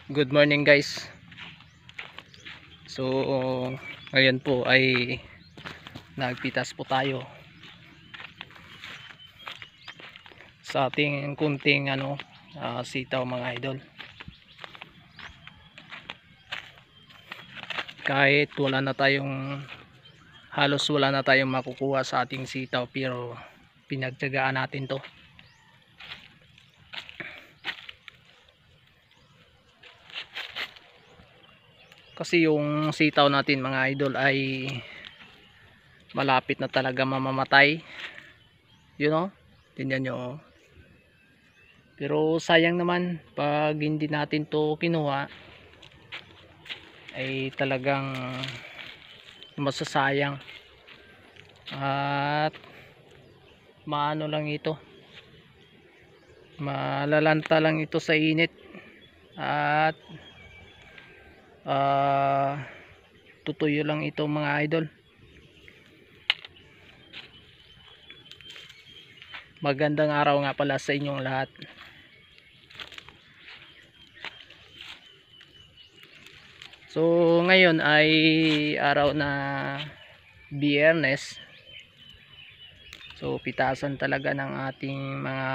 Good morning guys. So ngayon po ay nagpitas po tayo sa ating kunting sitaw mga idol. Kahit halos wala na tayong makukuha sa ating sitaw, pero pinagtiyagaan natin to. Kasi yung sitaw natin mga idol ay malapit na talaga mamamatay. Tingnan nyo. Pero sayang naman pag hindi natin to kinuha, ay talagang masasayang. At malalanta lang ito sa init. At tutuyo lang ito mga idol. Magandang araw nga pala sa inyong lahat. So ngayon ay araw na Biyernes. So pitasan talaga ng ating mga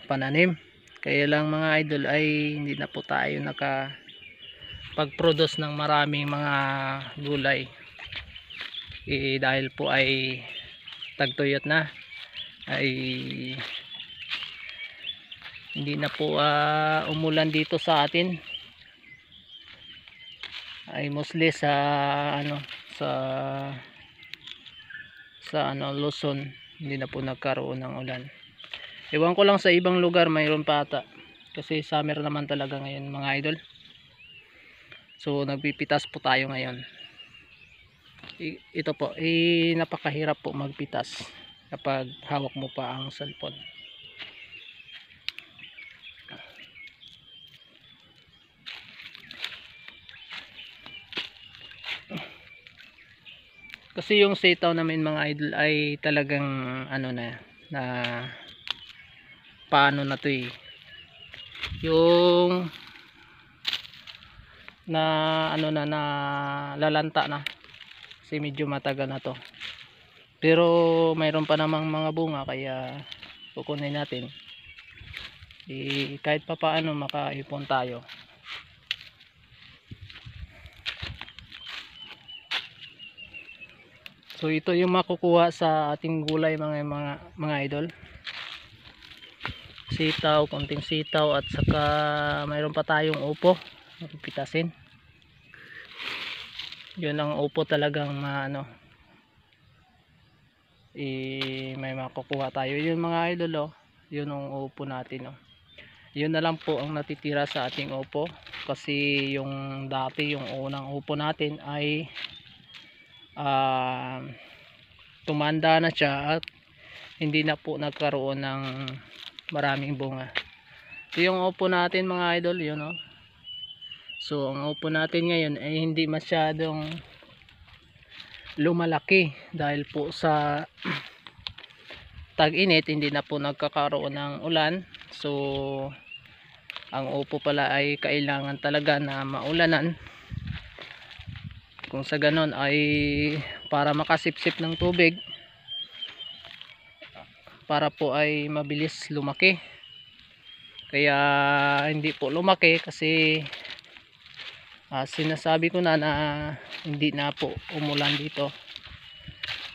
pananim. Kaya lang mga idol ay hindi na po tayo pag-produce ng maraming mga gulay, dahil po ay tagtuyot na, ay hindi na po umulan dito sa atin, ay mostly sa Luzon hindi na po nagkaroon ng ulan. Ewan ko lang sa ibang lugar mayroon pa ata, kasi summer naman talaga ngayon mga idol. So nagpipitas po tayo ngayon. Ito po napakahirap po magpitas kapag hawak mo pa ang cellphone. Kasi yung sitaw namin mga idol ay talagang paano na to yung lalanta na, kasi medyo matagal na to, pero mayroon pa namang mga bunga, kaya kukunin natin kahit pa paano makaipon tayo. So ito yung makukuha sa ating gulay mga idol. Sitaw, konting sitaw, at saka mayroon pa tayong upo pitasin. Yun ang upo talagang may makukuha tayo. Yun mga idol, yun ang upo natin, yun na lang po ang natitira sa ating upo, kasi yung dati yung unang upo natin ay tumanda na siya at hindi na po nagkaroon ng maraming bunga. Ito yung upo natin mga idol, yun. So ang upo natin ngayon ay hindi masyadong lumalaki dahil po sa tag-init, hindi na po nagkakaroon ng ulan. So ang upo pala ay kailangan talaga na maulanan, kung sa ganon ay para makasipsip ng tubig, para po ay mabilis lumaki. Kaya hindi po lumaki kasi sinasabi ko na hindi na po umulan dito.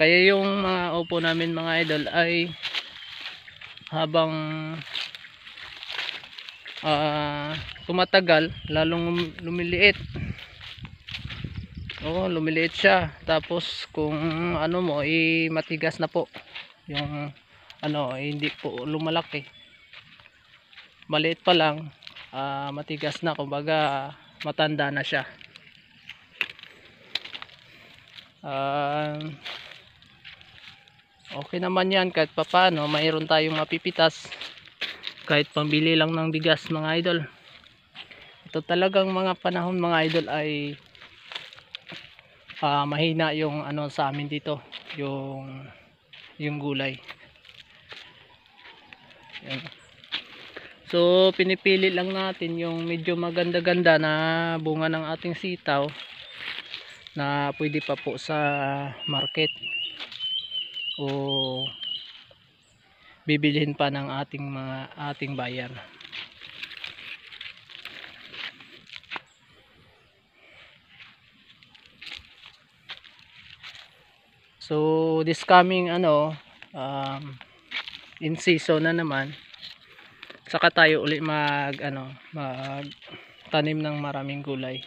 Kaya yung mga upo namin mga idol ay habang tumatagal lalong lumiliit. Lumiliit siya. Tapos kung matigas na po yung hindi po lumalaki. Maliit pa lang, matigas na, kumbaga matanda na siya. Okay naman yan, kahit papaano mayroon tayong mapipitas, kahit pambili lang ng bigas mga idol. Ito talagang mga panahon mga idol ay mahina yung sa amin dito, yung gulay. Yan. So pinipili lang natin yung medyo maganda-ganda na bunga ng ating sitaw na pwede pa po sa market o bibilhin pa ng ating buyer. So this coming in season na naman, saka tayo uli magtanim ng maraming gulay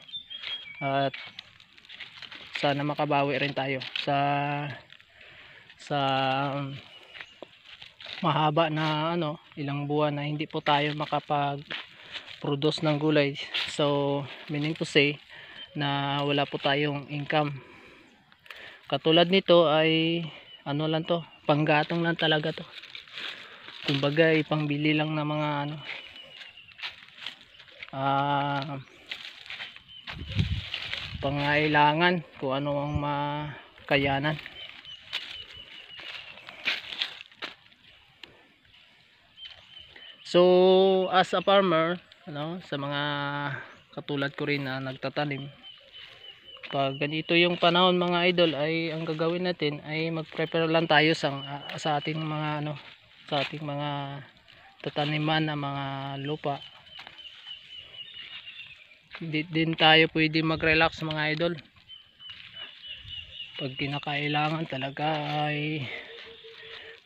at sana makabawi rin tayo sa mahaba na ilang buwan na hindi po tayo makapag-produce ng gulay. So meaning to say na wala po tayong income. Katulad nito ay lang to, panggatong lang talaga to. Kumbaga ipangbili lang ng mga pangailangan kung ano ang makayanan. So as a farmer, sa mga katulad ko rin na nagtatanim, pag ganito yung panahon mga idol, ay ang gagawin natin ay mag-prepare lang tayo sa ating mga sa ating mga tataniman na mga lupa. Hindi din tayo pwede mag-relax mga idol. Pag kinakailangan talaga ay,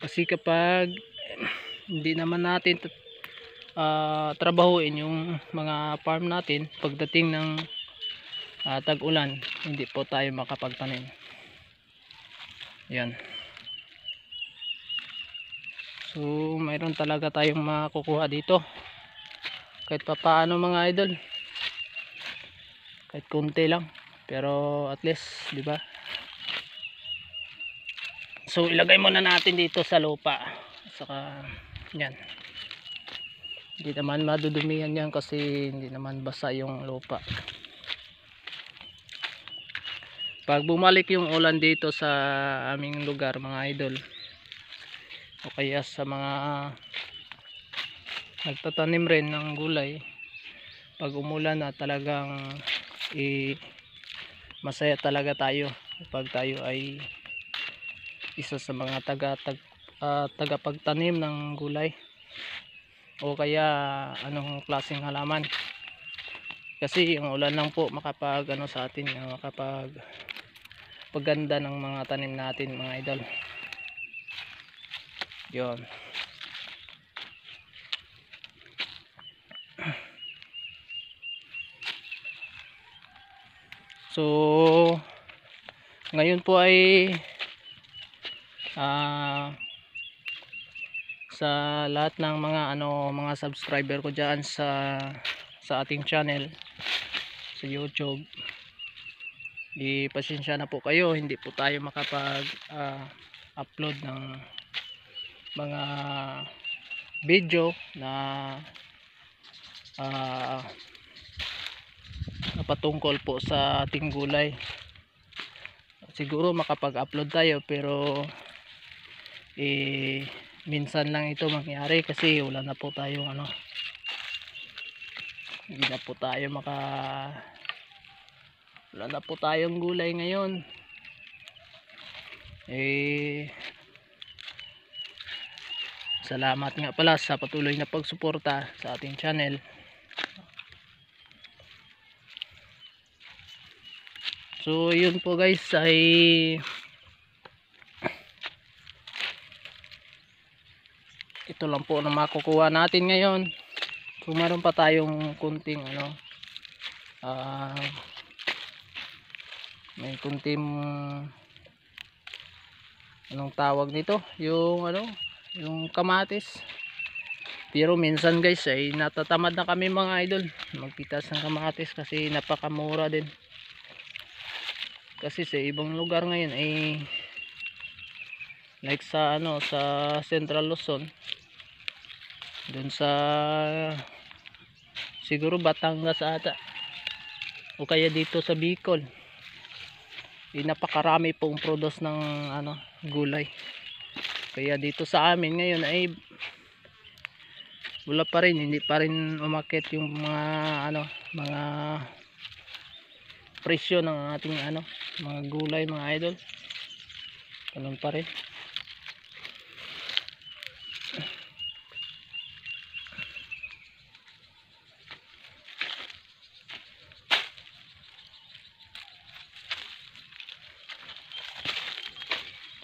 kasi kapag hindi naman natin trabahuin yung mga farm natin, pagdating ng tag-ulan, hindi po tayo makapagtanim. Yan. So mayroon talaga tayong makukuha dito kahit papaano mga idol, kahit konti lang, pero at least, di ba? So ilagay muna natin dito sa lupa, saka yan, hindi naman madudumihan yan kasi hindi naman basa yung lupa. Pag bumalik yung ulan dito sa aming lugar mga idol, o kaya sa mga nagtatanim rin ng gulay, pag umulan na talagang masaya talaga tayo pag tayo ay isa sa mga tagapagtanim ng gulay o kaya anong klaseng halaman, kasi yung ulan lang po makapag sa atin, makapag paganda ng mga tanim natin mga idol. Yun. So ngayon po ay sa lahat ng mga subscriber ko diyan sa ating channel sa YouTube, pasensya na po kayo, hindi po tayo makapag upload ng mga video na patungkol po sa ating gulay. Siguro makapag-upload tayo pero minsan lang ito mangyari kasi wala na po tayong hindi na po tayo wala na po tayong gulay ngayon. Salamat nga pala sa patuloy na pagsuporta sa ating channel. So yun po guys, ay ito lang po na makukuha natin ngayon. Kung meron pa tayong kunting may kunting anong tawag nito, yung kamatis. Pero minsan guys ay natatamad na kami mga idol magpitas ng kamatis kasi napakamura din. Kasi sa ibang lugar ngayon ay like sa Central Luzon, dun sa siguro Batangas ata, o kaya dito sa Bicol, napakarami pong produce ng gulay. Kaya dito sa amin ngayon ay wala pa rin, hindi pa rin umakyat yung mga mga presyo ng ating mga gulay mga idol. Ganun pa rin.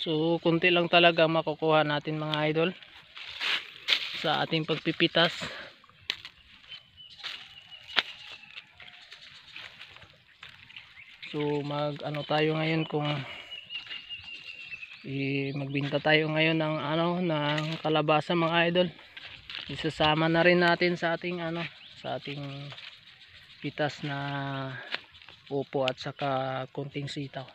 So kunti lang talaga makukuha natin mga idol sa ating pagpipitas. So tayo ngayon kung magbenta tayo ngayon ng ng kalabasa mga idol. Isasama na rin natin sa ating sa ating pitas na upo at saka kunting sitaw.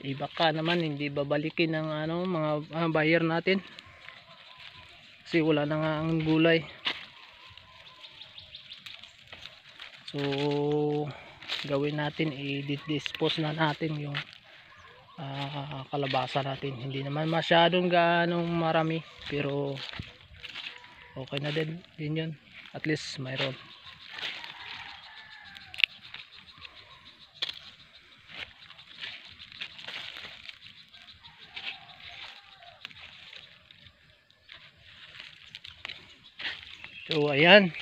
Baka naman hindi babalikin ng mga buyer natin kasi wala na nga ang gulay. So gawin natin, i-dispose na natin yung kalabasa natin. Hindi naman masyadong ganong marami pero okay na din yun, at least mayroon. So ayan,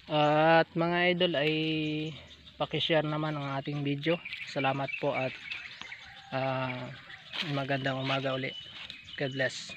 at mga idol ay paki-share naman ang ating video. Salamat po at magandang umaga uli. God bless.